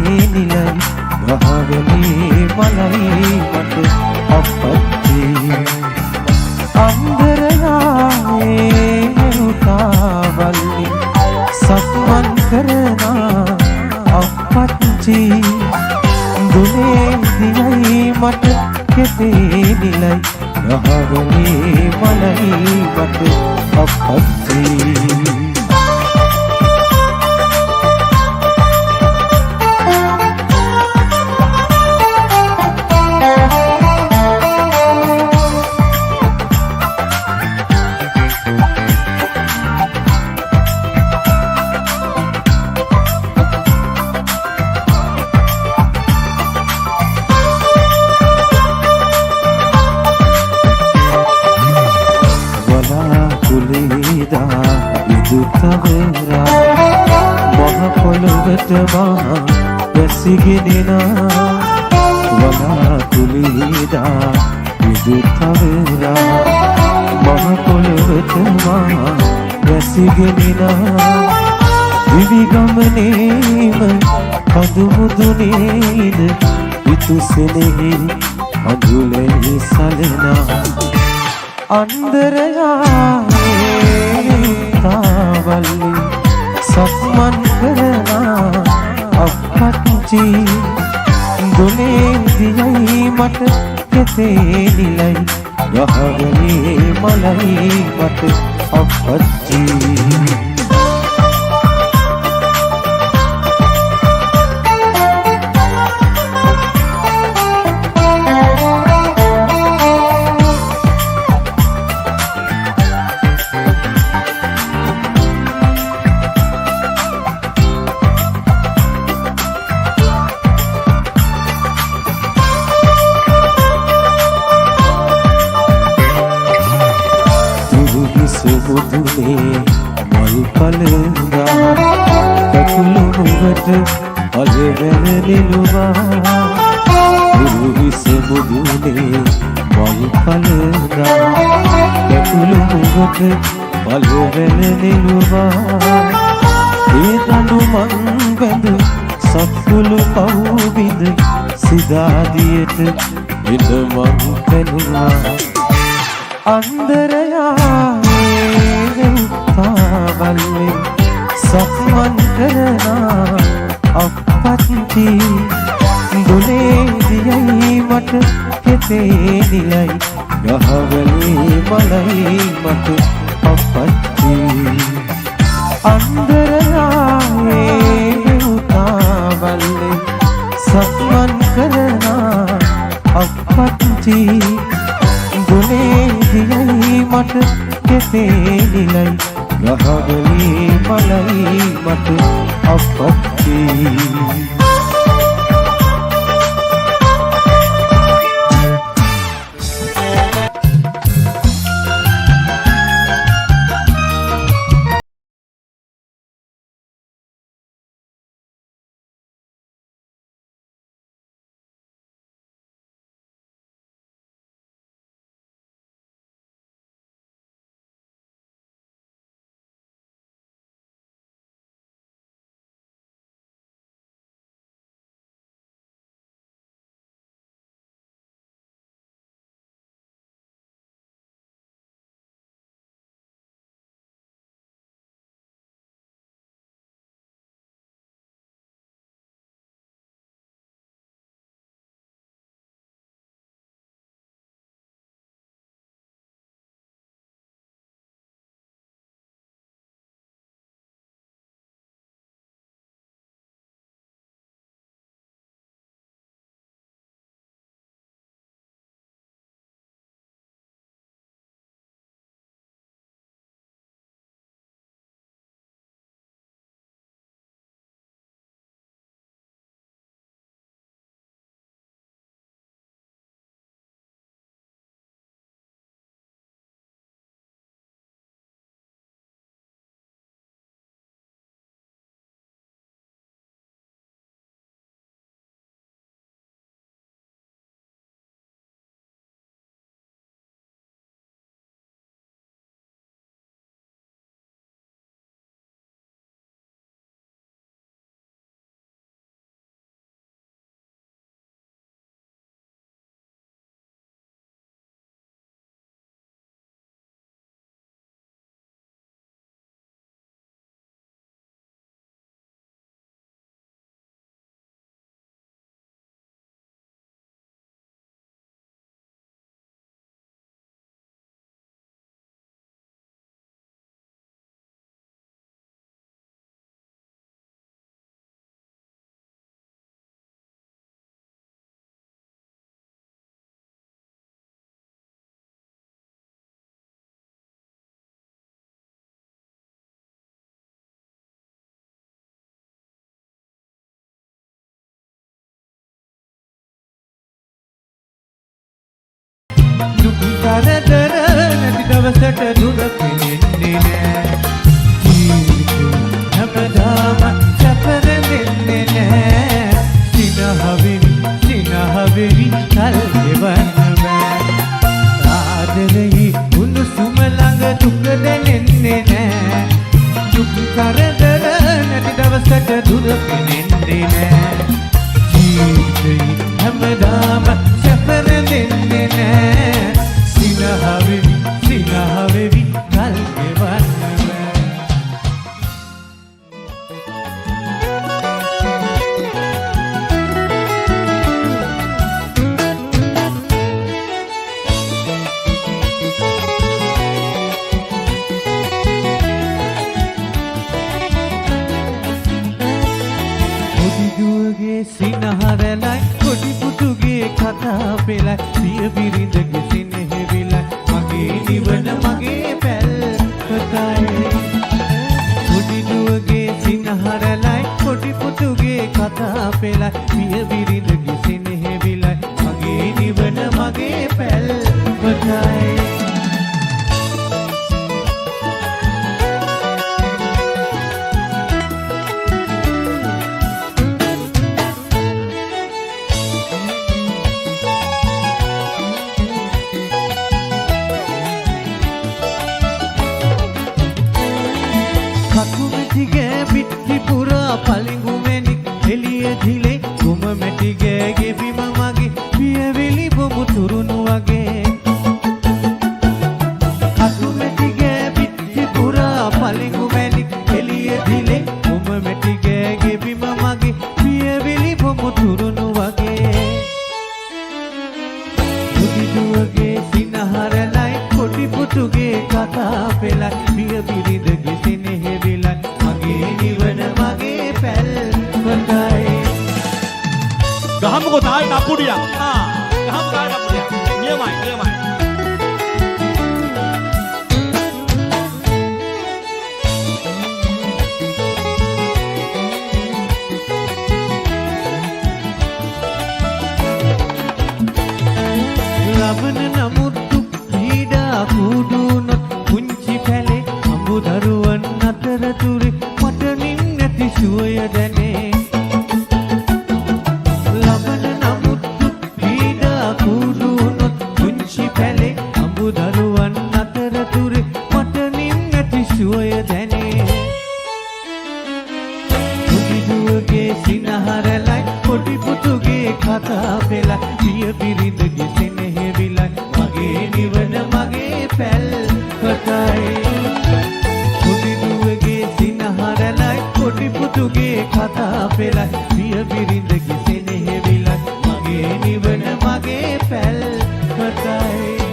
නිලයි ගහවැලේ මලයි මට අපත්ති අන්දරයායේ උතාවල්ලි සක්මන් කරනා අපත්ති දුනේ දිවයි මට කෙතේ නිලයි ගහවැලේ මලයි මට අපත්ති ඉදුතවරා මහ පොළොවට මහා වැසිගෙනෙනා වලාකුළේදා ඉදුතවරා මහ පොළොවට මහා වැසිගෙනෙනා දිවි ගමනේම කඳු මුදුනේද විතුසෙනෙහි අඳුලේ සලනා අන්දරයායේ තාවල්ලි සක්මන් කරනා අපත්ති දුනේ දියයි මට කෙතේ නිලයි ගහවැලේ මලයි මට අපත්ති සුබුදුනේ මල් පලඳා කකුළු මුවට අලෙවැල නිලුවා උරුවිස බුදුනේ මල් පලඳා කකුළු මුවට අලෙවැල නිලුවා ඒ දඬු මං බැඳ සත්කුළු පවුබිඳ සිදාදියට එන මං පැනුවා අන්දරයායේ උතාවල්ලි සක්මන් කරනා අපත්ති දුනේ දියයි මට කෙතේ නිලයි ගහවැලේ මලයි මට අපත්ති අන්දරයායේ උතාවල්ලි සක්මන් කරනා අපත්ති දුනේ දියයි මට කෙතේ නිලයි ගහවැලේ මලයි මට අපත්ති කරදර නැති දවසට දුර පෙනෙන්නේ නෑ හැමදාම සැපරෙන්නේ නෑ සිනහවෙවි කල් ගෙවන්න බෑ ආදරෙහි උණුසුම ළඟ දුක දැනෙන්නේ නෑ දුක් කරදර නැති දවසට දුර පෙනෙන්නේ නෑ ජීවිතේ හැමදාම සැපරෙන්නේ නෑ සිනහවෙවි කල් ගෙවන්න සිනහරලයි කොඩි පුතුගේ කතා පෙළයි පිය බිරිඳගේ සිනහෙවිලයි මගේ නිවන මගේ පැල්පතයි කොඩි දුවගේ සිනහරලයි කොඩි පුතුගේ කතා පෙළයි පිය බිරිඳගේ සිනහෙවිලයි මගේ නිවන මගේ පැල්පතයි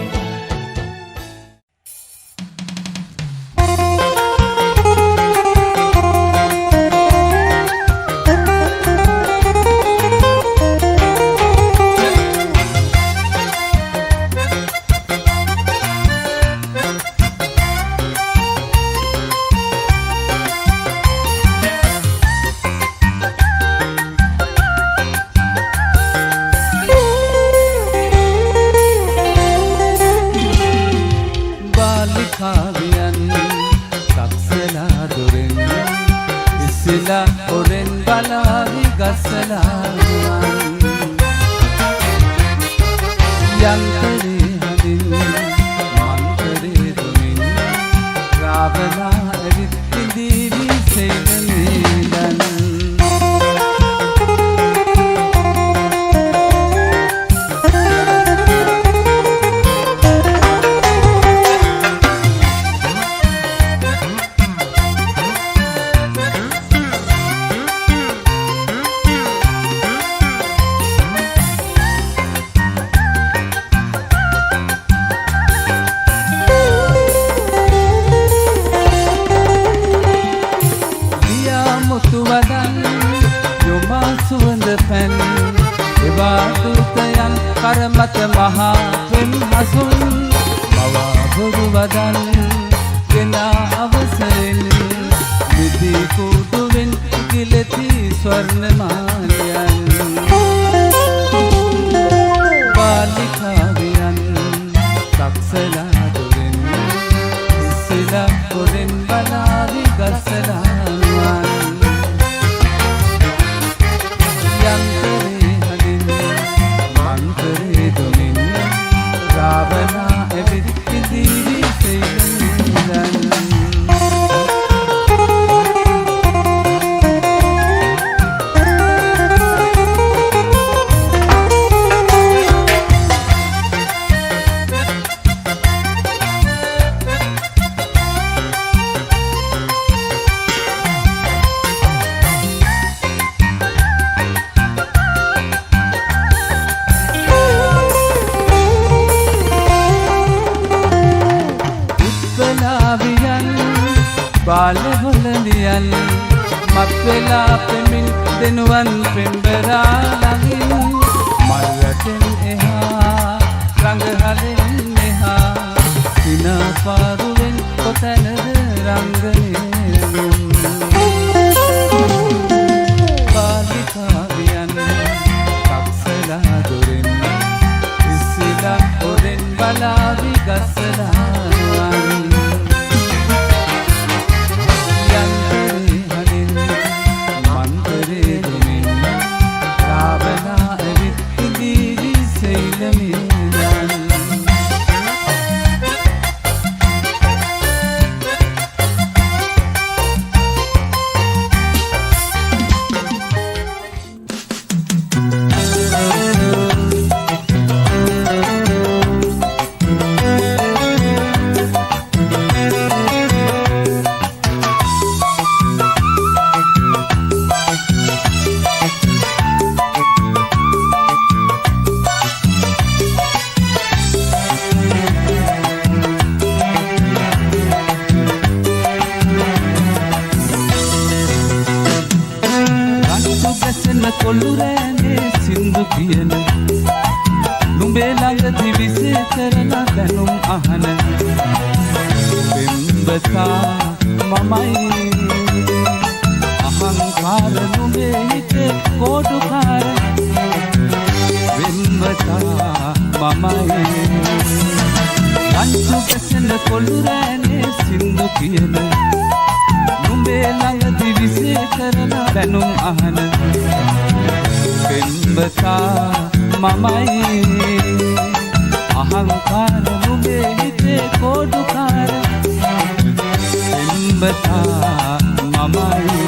කරමත මහා පෙම් හසුන් මවා බොරු වදන් ගෙනා අවසරෙන් විදි කුඩුවෙන් කිලති ස්වර්ණමාලයන් පාලිකාවියන් සක්සර පියන් මත් වෙලා පෙමින් දෙනුවන් පෙම්බරා ළඟින් මල්වැටෙන් එහා රඟහලෙන් මෙහා සිනා පාරුවෙන් කොතැනද රංගනේ බාලිකාවියන් කක්සලා දොරෙන් ඉස්සිලා ඔරෙන් බලාවි ගස්සලා කොල්ලුරෑනේ සින්දු කියන නුඹේ ළඟ දිවිසේ කරන දැනුම් අහන බෙම්බතා මමයි අහංකාර නුඹේ හිතේ කෝඩුකාර බෙම්බතා මමයි රංචු ගැසෙන කොල්ලුරෑනේ සින්දු කියන නුඹේ ළඟ දිවිසේ කරන දැනුම් අහන බෙම්බතා මමයි අහංකාර නුඹේ හිතේ කෝඩුකාර බෙම්බතා මමයි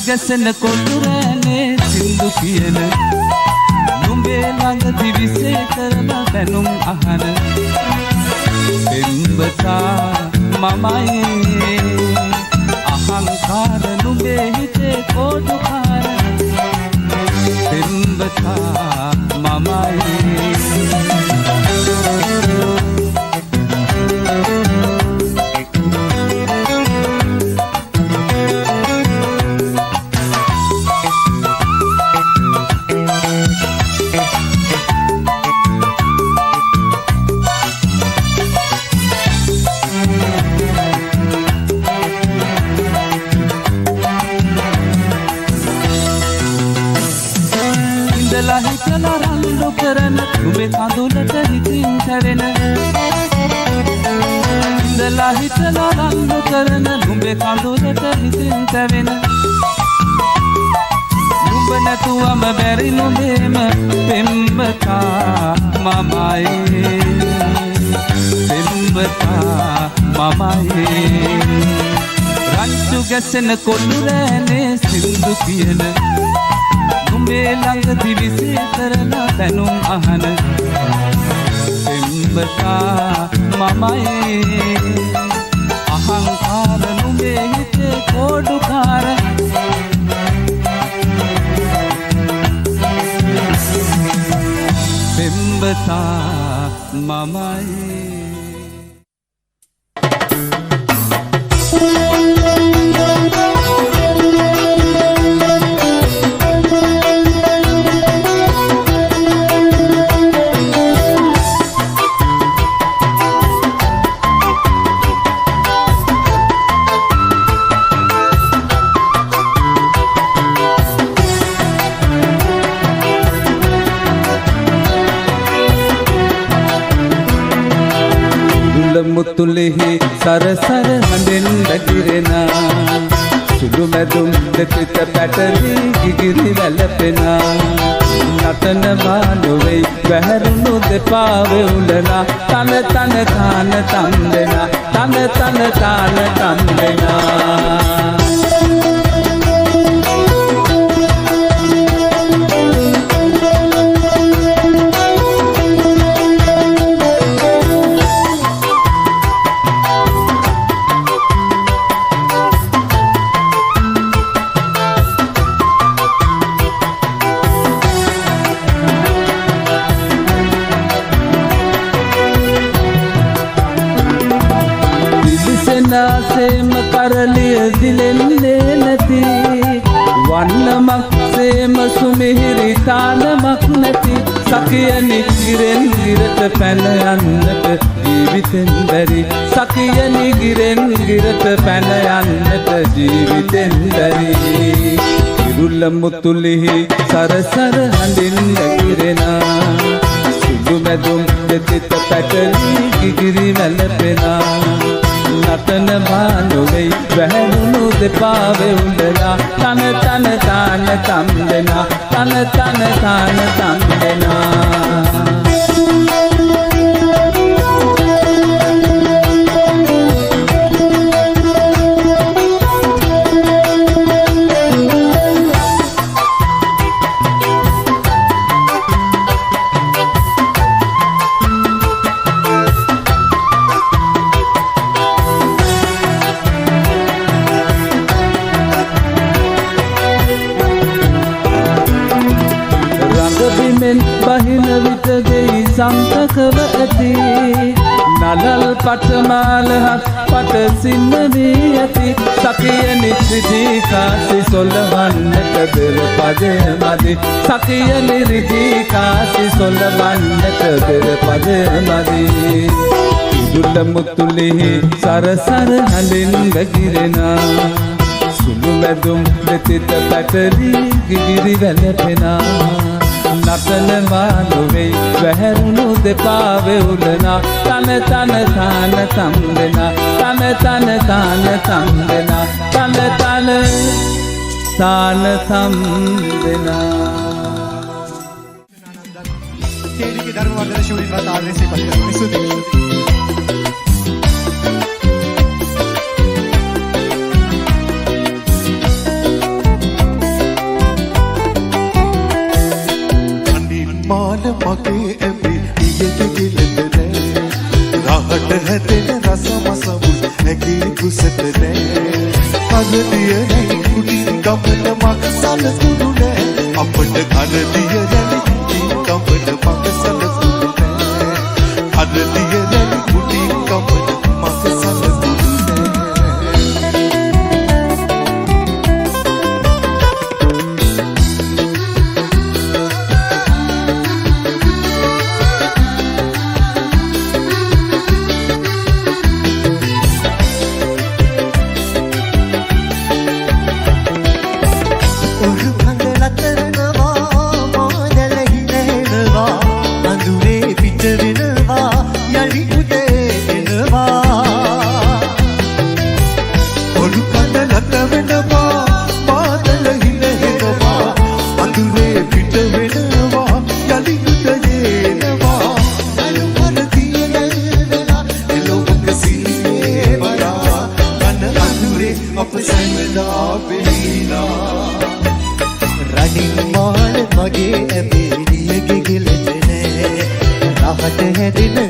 ගැසෙන කොල්ලුරෑනේ සින්දු කියන නුඹේ ළඟ දිවිසේ කරන දැනුම් අහන බෙම්බතා මමයි අහංකාර නුඹේ හිතේ කෝඩුකාර බෙම්බතා මමයි නුඹේ කඳුලට හිතින් සැවෙන ඉඳලා හිටලා රණ්ඩු කරන නුඹේ කඳුලට හිතින් සැවෙන නුඹ නැතුවම බැරි නුඹේම පෙම්බතා මමයි පෙම්බතා මමයි රංචු ගැසෙන කොල්ලුරෑනේ සින්දු කියන නුඹේ ළඟ දිවිසේ කරන දැනුම් අහන බෙම්බතා මමයි අහංකාර නුඹේ හිතේ කෝඩුකාර බෙම්බතා මමයි සරසර හඬෙන් වැగిරෙනා සුළු මැදුම් දෙපිට පැටලි ගිගිරි වැළපෙනා නටන මානොවේ වැහැරුණු දෙපා වෙවුලනා තන තන තාන තම්දෙනා තන තන තාන තම්දෙනා සේම කරලිය දිලෙන්නේ නැති වන්නමක් සේම සුමිහිරි තානමක් නැති සකියනි ගිරෙන් ගිරට පැන යන්නට ජීවිතෙන් බැරි සකියනි ගිරෙන් ගිරට පැන යන්නට ජීවිතෙන් බැරි ඉරුල්ල මුතුලිහි සරසර හඬින් නැගිරෙනා සුදු මැදුම් දෙතිත පැටලි ගිගිරි වැළපෙනා නටන මානොවේ වැහැරුණු දෙපා වෙවුලනා තන තන තාන තම්දෙනා තන තන තාන තම්දෙනා බහින විට ගෙයි සම්තකව ඇති නලල් පටමාලහක් පට සින්න වී ඇති සකියනි රිදී කාසි සොල්ලවන්නට බෙර පදය මදි සකියනි රිදී කාසි සොල්ලවන්නට බෙර පදය මදි ඉදුල්ල මුතුලිහි සරසර හඬින් වැగిරෙනා සුළු මැදුම් දෙතිත පැටලි ගිගිරි වැළපෙනා නටන මානොවේ වැහැරුණු දෙපා වෙවුලනා තන තන තාන තම්දෙනා තන තන තාන තම්දෙනා තන තන තාන තම්දෙනා KDK ධර්මවර්ධන ශූරින් රට ආදරේ පරිගණක ස්තුතියි මගේ ඇබි ඉගෙත ගිලදනේ රහට හැදෙන රස මසමුල් ඇගේ කුසට නෑ කදදිය නැයි කුඩි ගමන මග සලකුණු නෑ අපට කදදිය නැයි කුඩි ගමන මග සලකුණු නෑ කදදිය නැයි කුඩි ගමන මග සලකුණු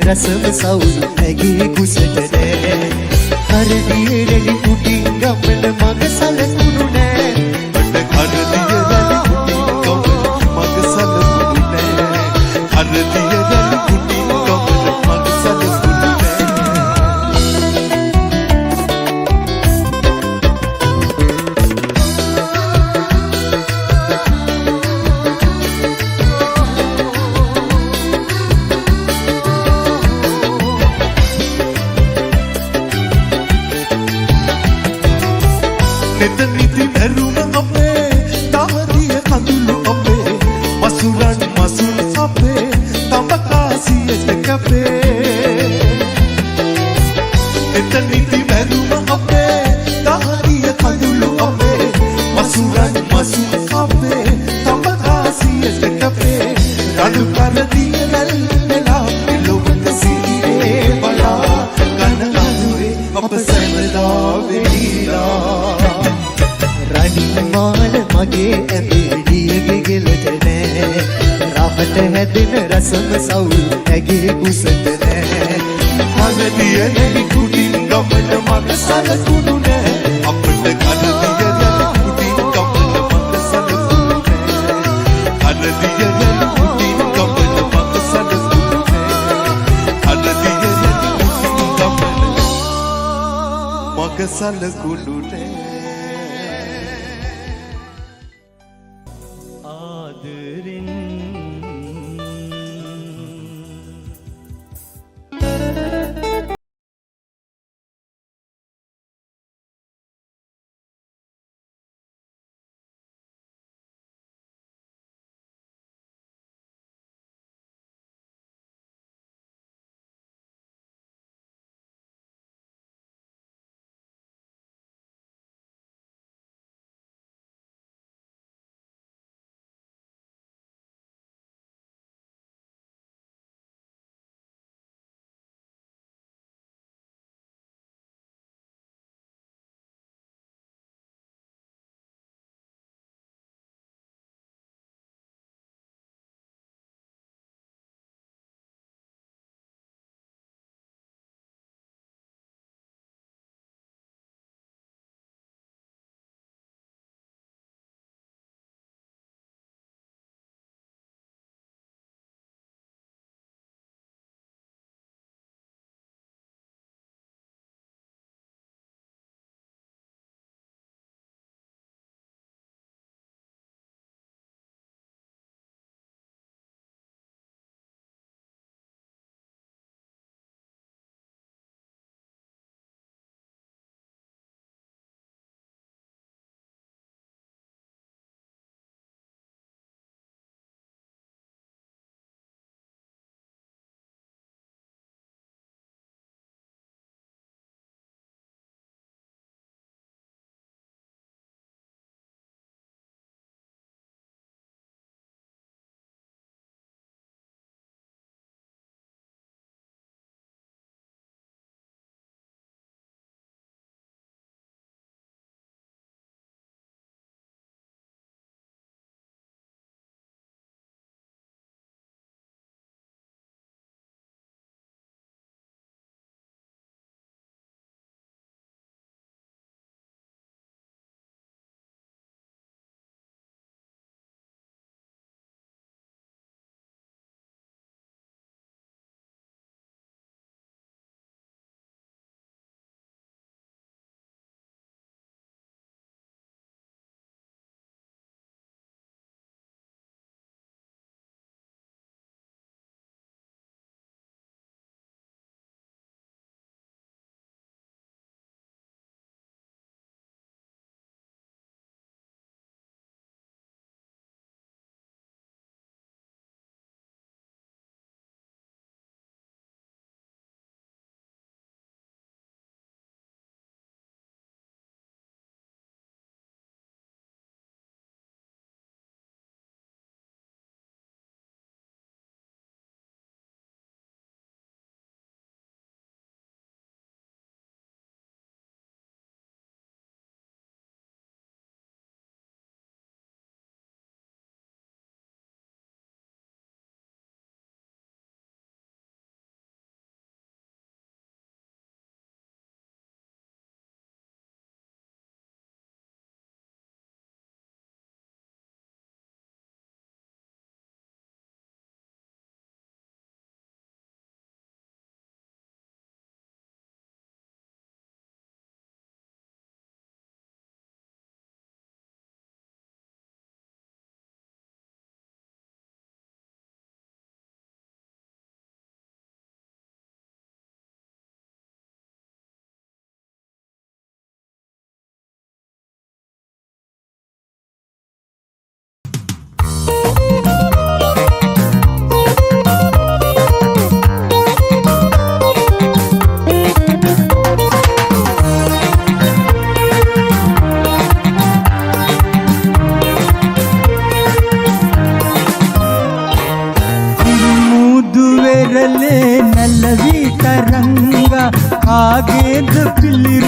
රසම සවුල් ඇගේ කුසට නෑ හරදියේ රැලි කුටින් ගමන මග සලකුණු නෑ මට හරදියේ රැලි කුටින් ගමන මග සලකුණු නෑ හරදියේ රැලි කුටින් ගමන මග සලකුණු නිදි වැඳුම අපේ දහරිය කඳුළු අපේ මසුරන් මසු අපේ තපකාසියට කපේ රළු කරදිය වැල් වෙලා ලොවට සිහිනේ බලා කන අඳුරේ අප සැමදා වෙලිලා රණිමාල මගේ ඇඳේ දියගේ ගෙලට නෑ රහට හැදෙන රසම සවුල් ඇගේ කුසට නෑ හදදිය නැලි කුඩින් ගමන මග සලකුණු නෑ අපට කනදිය නැලි කුඩින් ගමන මග සලකුණු නෑ හදදිය නැලි කුඩින් ගමන මග සලකුණු නෑ හදදිය නැලි කුඩින් ගමන මග සලකුණු නෑ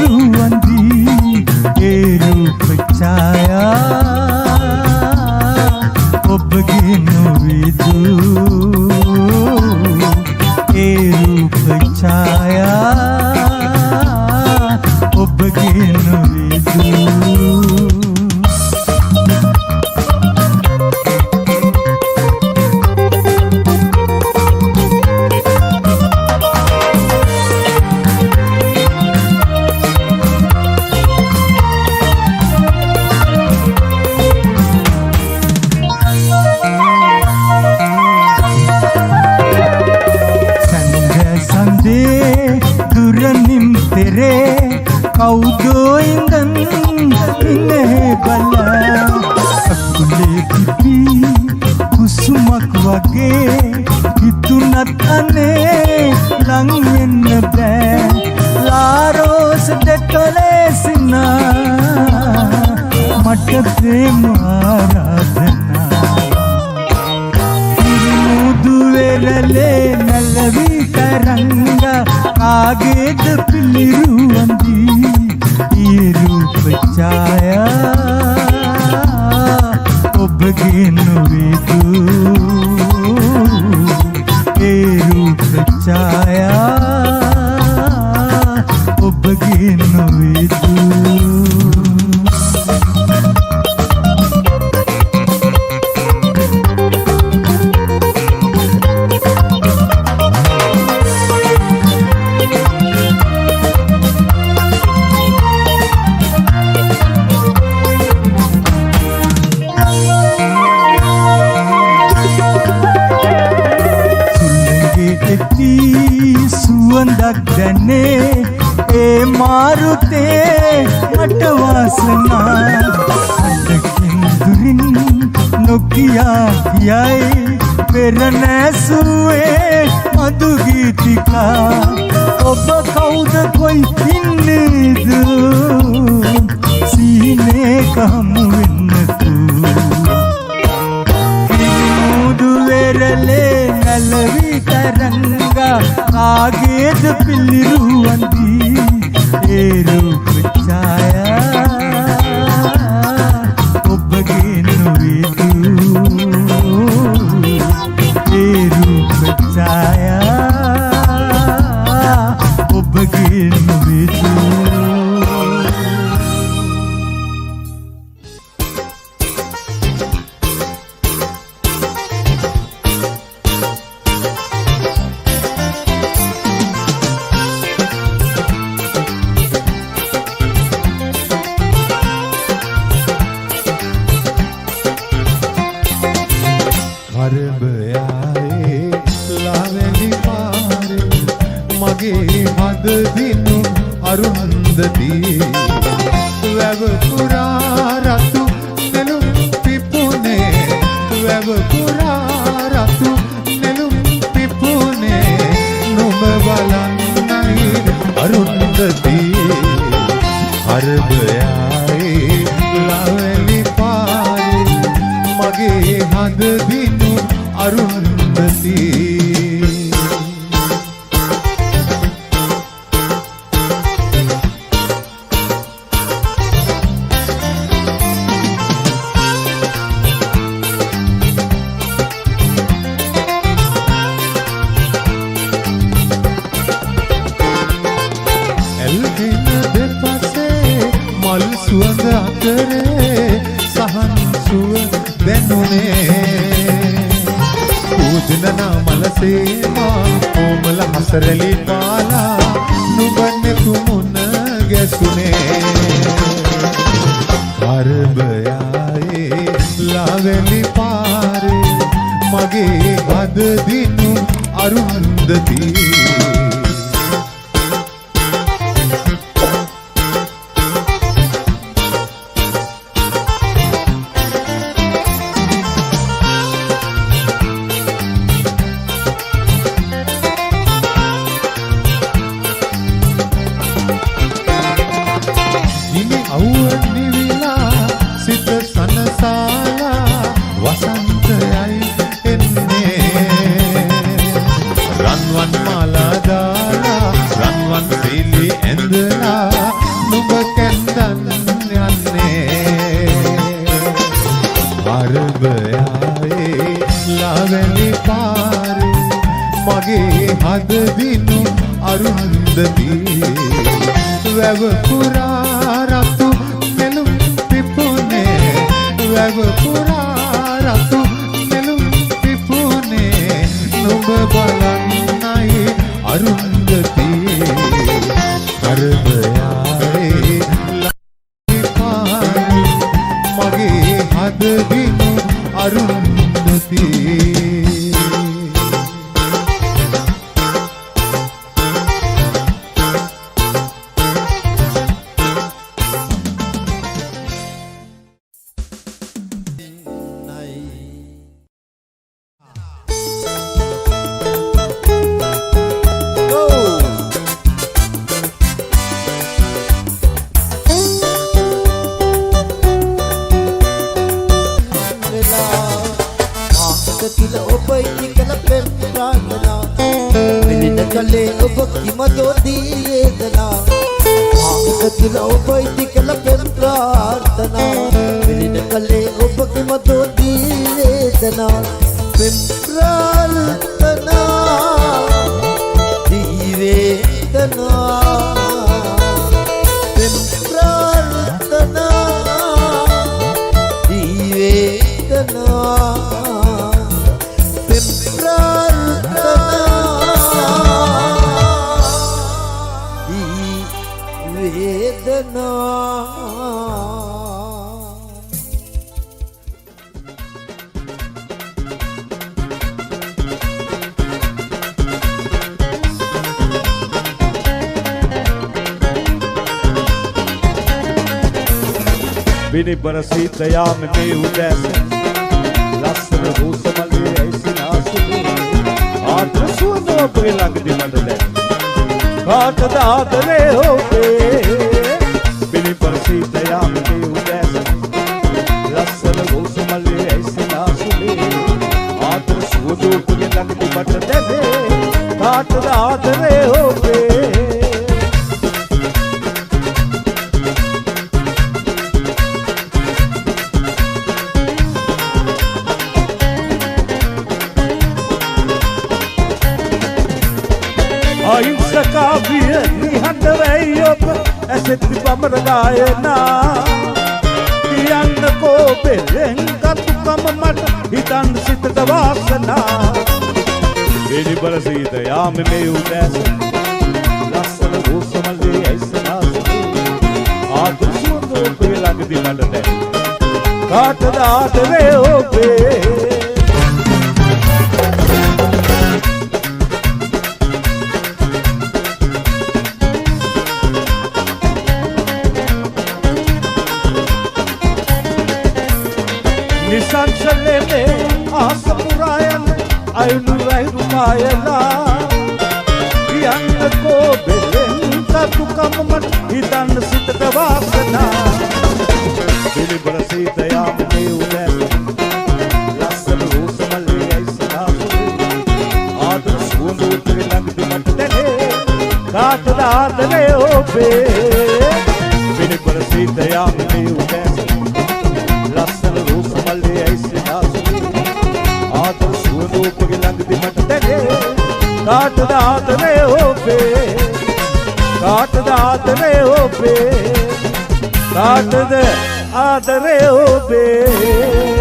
පිළිරුවන්දී ඒ රූප ඡායා ඔබගේ නොවේදු ඒ රූප ඡායා ඔබගේ නොවේදු කවුදෝ ඉඳන් ඉන්නේ බලා අකුලේ පිපි කුසුමක් වගේ හිතුනත් අනේ ලං වෙන්න බෑ ලාරෝස් දෙතොලේසිනා මට ප්‍රේම ආරාධනා මුදු වෙරළේ නැලවි තරංග ආගේද පිළිරුවන්දී ඒ රූප ඡායා ඔබගේ නොවේදු ඒ රූප ඡායා ඔබගේ නොවේදු සුවඳක් දැනේ ඒ මාරුතේ මට වාසනා අදකින් දුරින් නොකියා කියයි පෙර නැසුවේ මధు ගීතිකා ඔබ කවුද කොයි ඉන්නේද සීනේ කහමු වෙන්නතු මුදු වෙරළේ නැලවි තරංගා ආගේද පිළිරුවන්දී ඒ රූප ඡායා ඔබගේ නොවේදු ඒ රූප ඡායා ඔබගේ නොවේදු නුඹ කැන්දන් යන්නේ අරබයායේ ලාවැලි පාරේ මගේ හද දිනු අරුන්දදී වැව පුරා රතු නෙළුම් පිපුනේ වැව පුරා රතු නෙළුම් පිපුනේ නුඹ බලන්නයි අරුන්දදී අරබයායේ ලාවැලි පාරේ මගේ හද දිනු අරුන්දදී බරසීත යාම මේ උදෑසන ලස්සන රෝසමලේ ඇසිනාසුලේ ආත්‍ර සුවඳ ඔබේ ළඟදී මට දැනෙන කාටද ආදරේ ඔබේ බිනි බරසීත යාම මේ උදෑසන ලස්සන රෝසමලේ ඇසිනාසුලේ ආත්‍ර සුවඳ ඔබේ ළඟදී මට දැනෙන කාටද ආදරේ ඔබේ අහිංසකාවිය නිහඬ වෙයි ඔබ ඇසෙත්ති පමර ගායනා කියන්නකෝ බෙලෙන් කතුකම මට හිතන් සිතට වාසනා බිනි බරසීත යාම මේ උදෑසන ලස්සන රෝසමලේ ඇසනාසුලේ ආදර සුවඳ ඔබේ ළඟදී මට දැනෙන කාටද ආදරේ ඔබේ නිසංසලේ ආසපුරායන අයුණු වෛරු කායලා කියන්නකෝ බෙලෙන් කතුකම මට හිතන්න සිතට වාසනා බිනි බරසීත යාම මේ උදෑසන ලස්සන රෝසමලේ ඇසිනාසුලේ ආදර සුවඳ ඔබේ ළඟදී මට දැනේ කාටද ආදරේ ඔබේ බිනි බරසීත යාම මේ උදෑසන ලස්සන රෝසමලේ ඇසිනාසුලේ ආදර සුවඳ ඔබේ ළඟදී මට දැනේ කාටද ආදරේ ඔබේ කාටද ආදරේ ඔබේ කාටද ආදරේ ඔබේ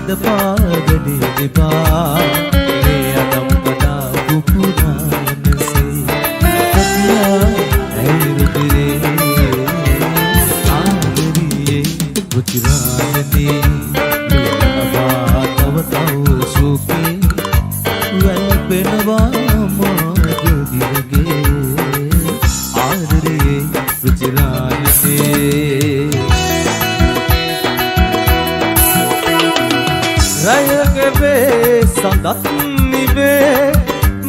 අද පාදනේ දෙපා මේ අදම් කතා කුකුරානසේ සතියා ඇයිරුතරේ ආදරියේ කුචිරානනේ ලබා තව තව සුඛේ වැළපෙනවා මාගදිරගේ ආදරියේ කුචිරානනේ රයකවේ සඳත් නිවේ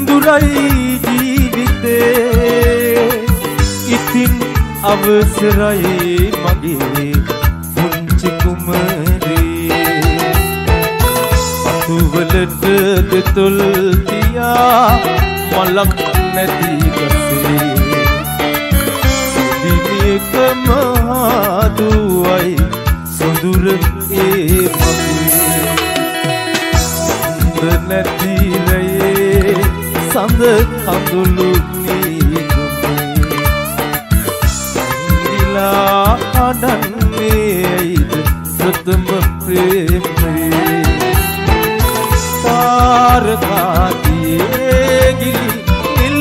දුරයි ජීවිතේ ඉතින් අවසරයි මගේ පුංචි කුමරේ අතුවලට දෙතොල් තියා මලක් නැති කසේ දිවියක මහදුවයි සොඳුර ඒ මගේ නැතිරයේ සඳ කඳුළු නිලා අඩන්නේයිද ප්‍රථම ප්‍රේමයේ පාරකාතියේ ගිලි ඉල්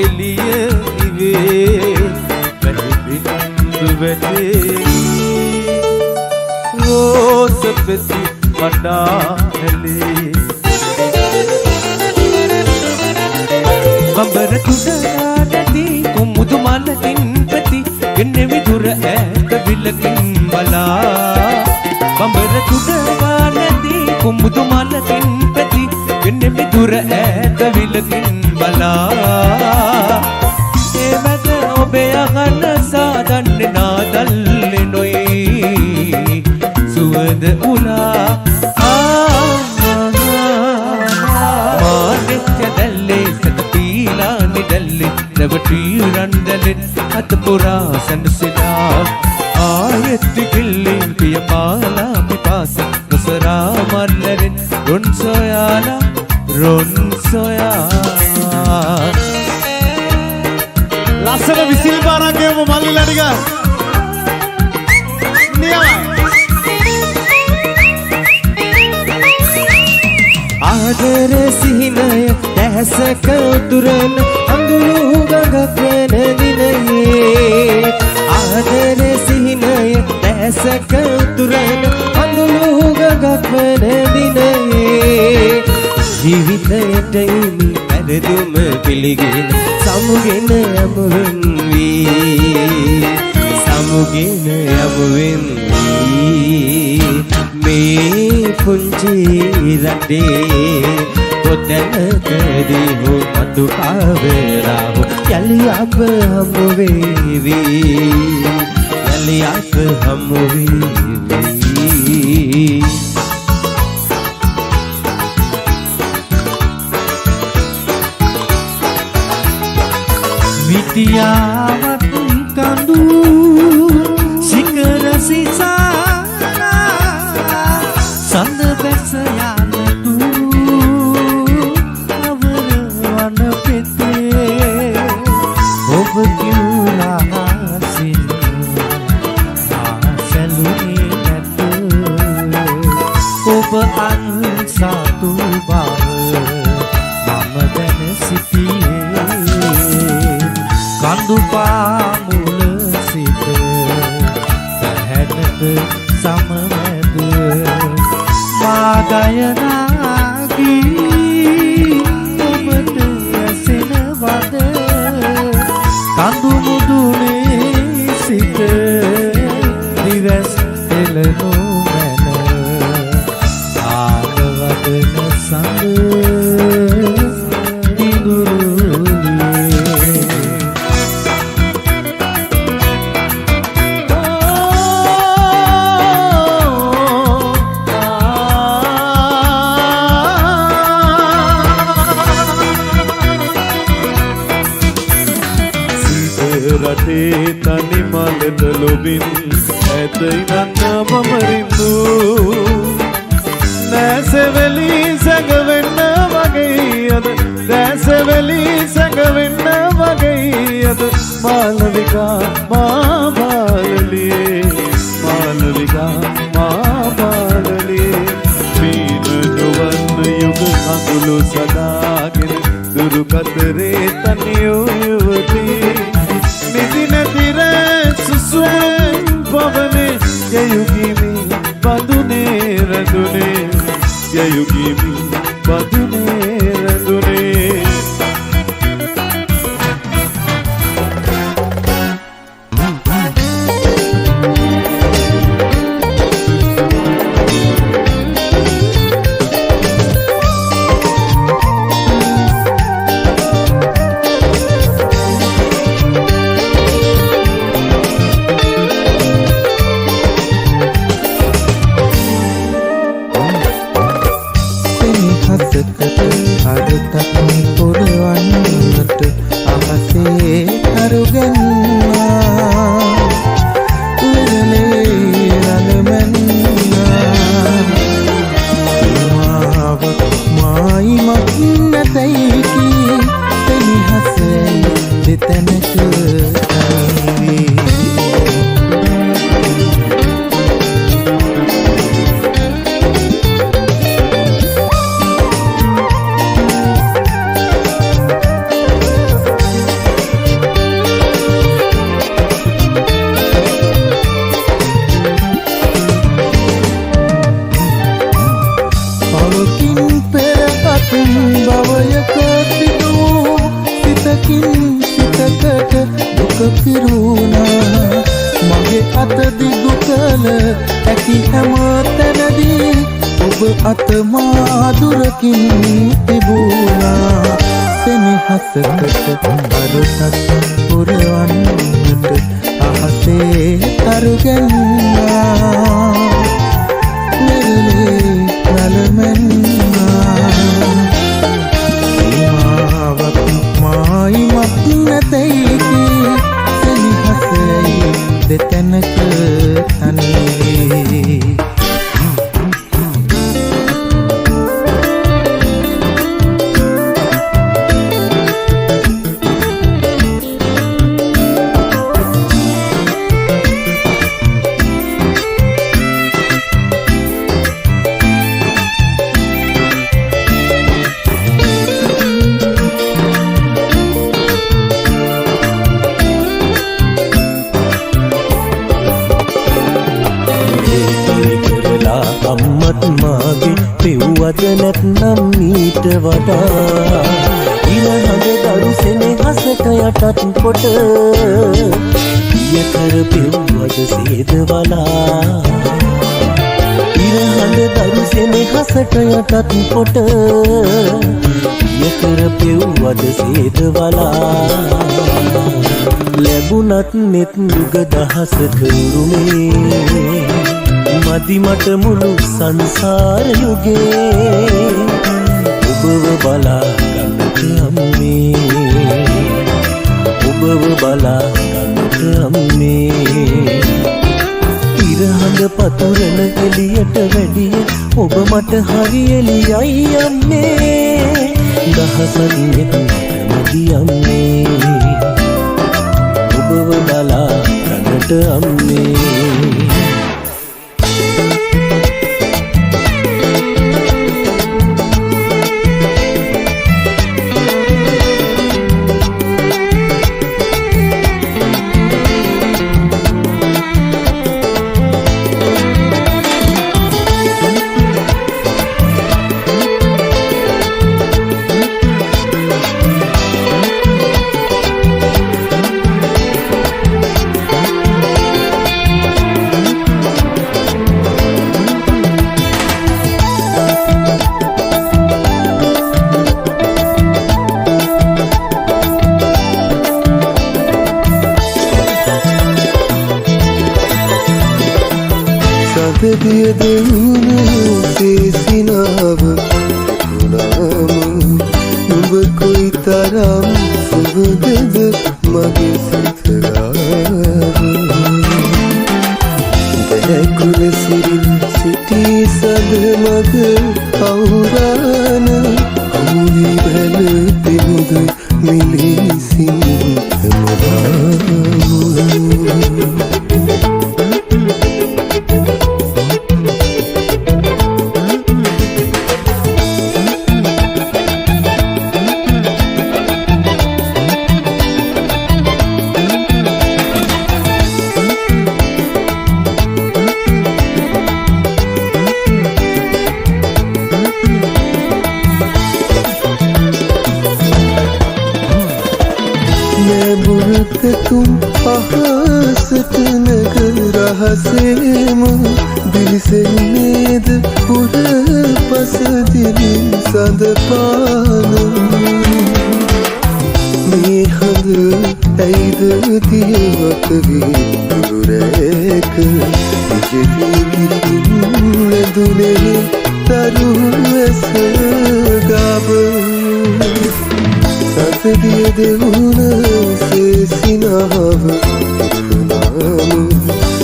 එලිය ඉවේ වැටිබින්දු වැටේ රෝස පෙති වඩාහෙලේ බඹර කුඩාටදී කුමුදු මලකින් ප්‍රති එන්නේ විදුර ඈත විලකින් බලා බඹර කුඩාටදී කුමුදු මලකින් ප්‍රති එන්නේ විදුර ඈත විලකින් බලා ඒ මැද ඔබේ අහන සාදන්නේ නාදල්ලේ නොයි සුවඳ උලා රැවටී රන්දලෙන් අත පුරා සැනසෙලා ආයෙත් කිල්ලින් පිය පාලා පිපාස නොසරා මල්ලෙන් රොන් සොයාලා ලස්සන විසිල් පාරක් ගෙවමු මල්ලිලා ටික නියමයි ආදර සිහිනය දැසක උතුරන අඳුරු ගඟක් වෙන දිනයේ ආදර සිහිනය දැසක උතුරන අඳුරු ගඟක් වෙන දිනයේ ජීවිතයට ඉමි පෙරදුම පිළිගෙන සමුගෙන යමුවෙන් වී සමුගෙන යමුවෙන් වී මේ පුංචි රටේ කොතැනකදී හෝ මතු කාවරා හෝ යලි අප හමු වේවි යලි අප හමු වේවි විටියාවත් කඳු සිකර සිසා සඳ බැස යනතු අවර වන පෙතේ ඔබ කිව්ලා සින් ආසලුනේ නැත ඔබ අන්සතු බව මම දැන සිටියේ කඳු පාමුල සිට පැහැනට සමවැද මාගයනාගී ඔබට ඇසෙනවද කඳු මුදුනේ සිට දිවස් එළනු මැන ආගවදන සඳ රටේ තනි මලද ලොබින් ඇතයි නන්න මම රින්දු නැසෙවලි සැඟවෙන්න වගේ අද නැසෙවලි සැඟවෙන්න වගේ අද මාලවිකා මා බාලලියේ මාලවිකා මා බාලලියේ කඳුළු සදාගෙන දුරු කතරේ තනියෝ යුවතී නිදි නැතිර සුසුම් පවනේ යයුගිමි බඳුනේ රඳුනේ යයුගිමි බඳුනේ රඳුනේ ලැබුණත් නෙත් යුග දහසක උරුමේ මදි මට මුළු සංසාර යුගේ ඔබව බලා ගන්නට අම්මේ ඔබව බලා ගන්නට අම්මේ ඉරහඳ පතුරන එළියට වැඩිය ඔබ මට හරි එළියයි අම්මේ දහසක් නෙත් මදි අම්මේ ඔබව බලා ගන්නට අම්මේ දිය දෙවුණු තේසිනාව ගුණාම නුඹ කොයි තරම් සුවදද මගේ සිතලාව දැකුල සිරින් සිටි සද මග අවුරාන අමුලි බැල දෙමුද මිලිසින් හැමදාම අහසට නග රහසේම දිලිසෙන්නේද පුර පසදිලින් සඳපාන මේ හඳ ඇයිද දියවත වී දුරේක නිජවී දුනේ තරුවස ගාව සතදිය දෙවුන සේසිනාව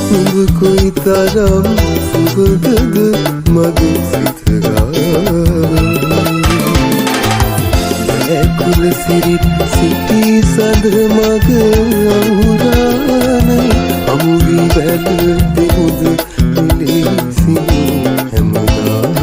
නුඹ කොයි තරම් සුබදද මගේ සිත ගාව කුල සිරිත් සිටි සඳ මග අවුරාන අමුවී වැට දෙමුද පිළිසිනි හැමදාම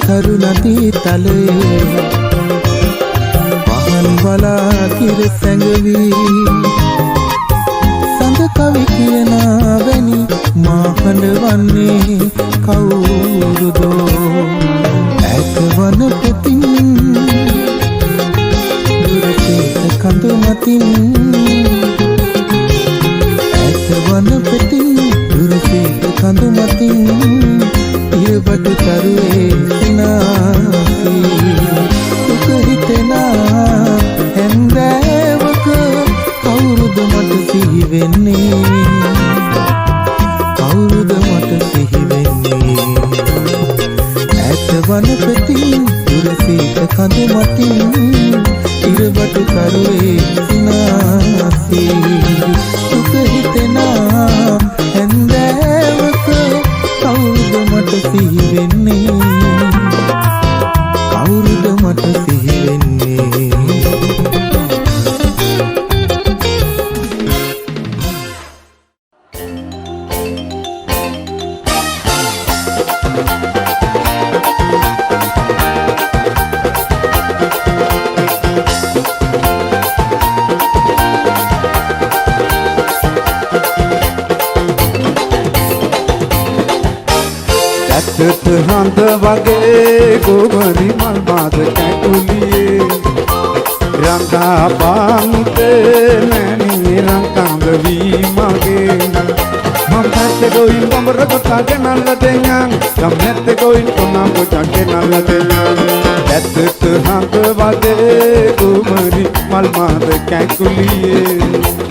කරුණදී තලේ පහන් බලා කිර සැඟවී සඳ කවි කියනා වැනි මාහඬ වන්නේ කවුරුදෝ ඈත වන පෙතින් දුරට කඳ මතින් ඈත වන පෙතින් දුරට කඳ මතින් ඉරබට තරුවේ සිනාසී දුක හිතෙනා හැන්දෑවක කවුරුද මට සිහි වෙන්නේ කවුරුද මට සිහි වෙන්නේ ඈත වන පෙතින් දුරසීත කඳ මතින් ඉරබට තරුවේ සිනාසී දුක හිතෙනා හැන්දෑවක කවුරුද මට සිහි වෙන්නේ කවුරුද මට සිහි වෙන්නේ ඇත්තට හඳ වගේ ගොබරි මල් මාද කැටුලියේ රංගා පාන්තේ මැණි රංගාංග වී මගේ මම පැත්තේ ගොයින් බඹර කොටගේ නල්ල දෙඤ්ඤං ගම් නැත්තේ ගොයින් කොනම් කොටගේ නල්ල දෙඤ්ඤං ඇත්තට හඳ වගේ ගොබරි මල් මාද කැටුලියේ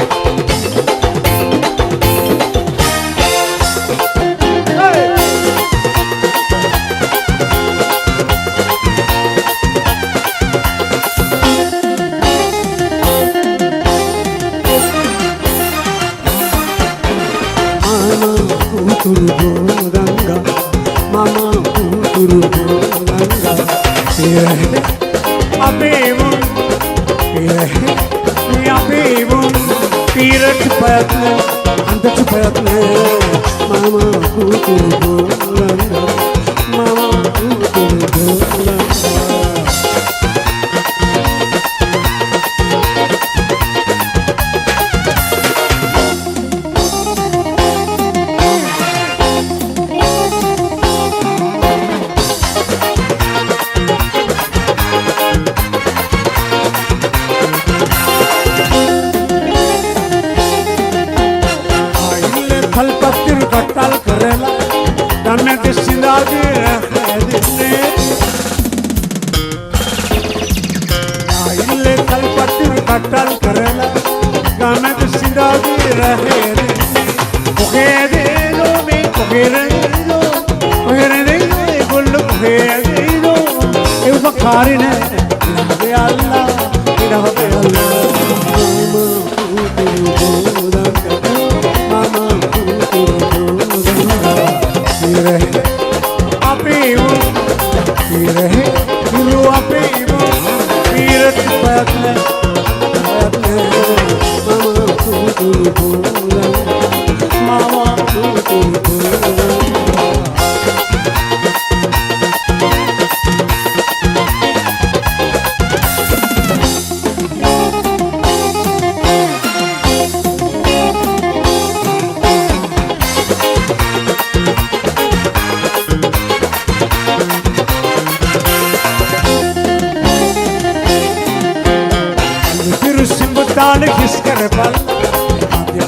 තාල කිස් කරපල්ලා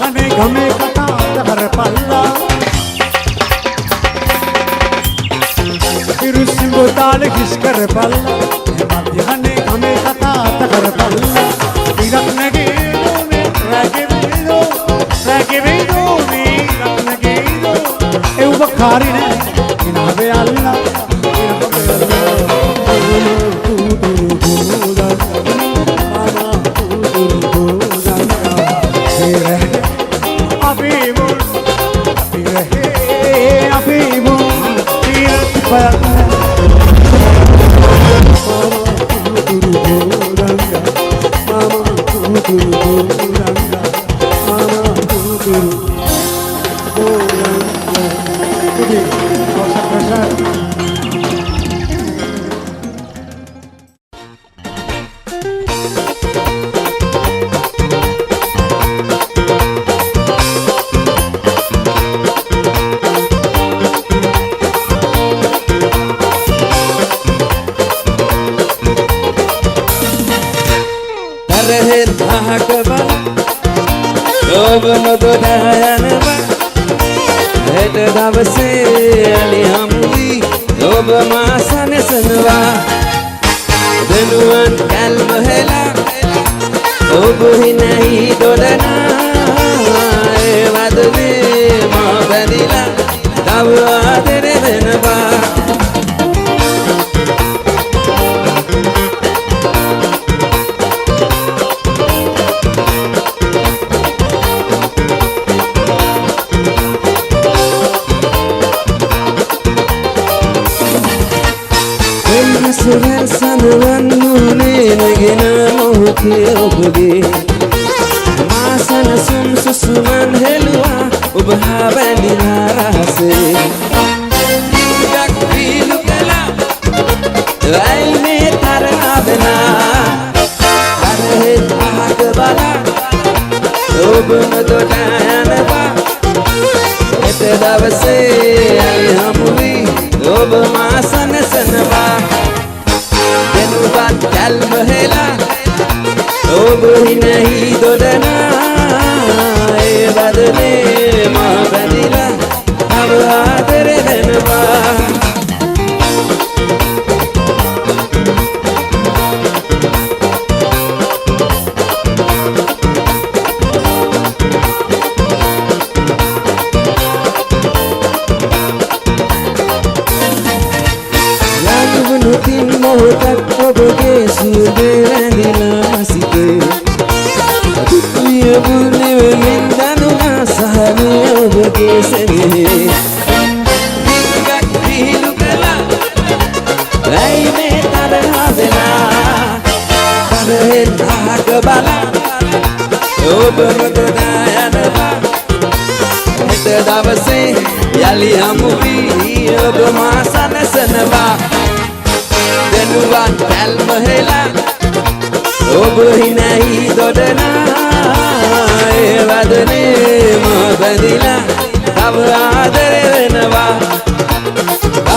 යන්නේ ගමේ කතා කරපල්ලා ඉරුසිඹ තාල කිස් කරපල්ලා යන්නේ ගමේ කතා කරපල්ලා ඉරක් නැගේ නෝනේ රැගෙවිදෝ මේ ඉරක් නැගේ නෝ එව්ව කාරිනේ ඉනාවේ අල්ලා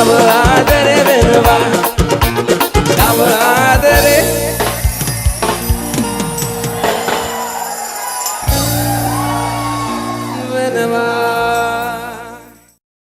Tava adere venava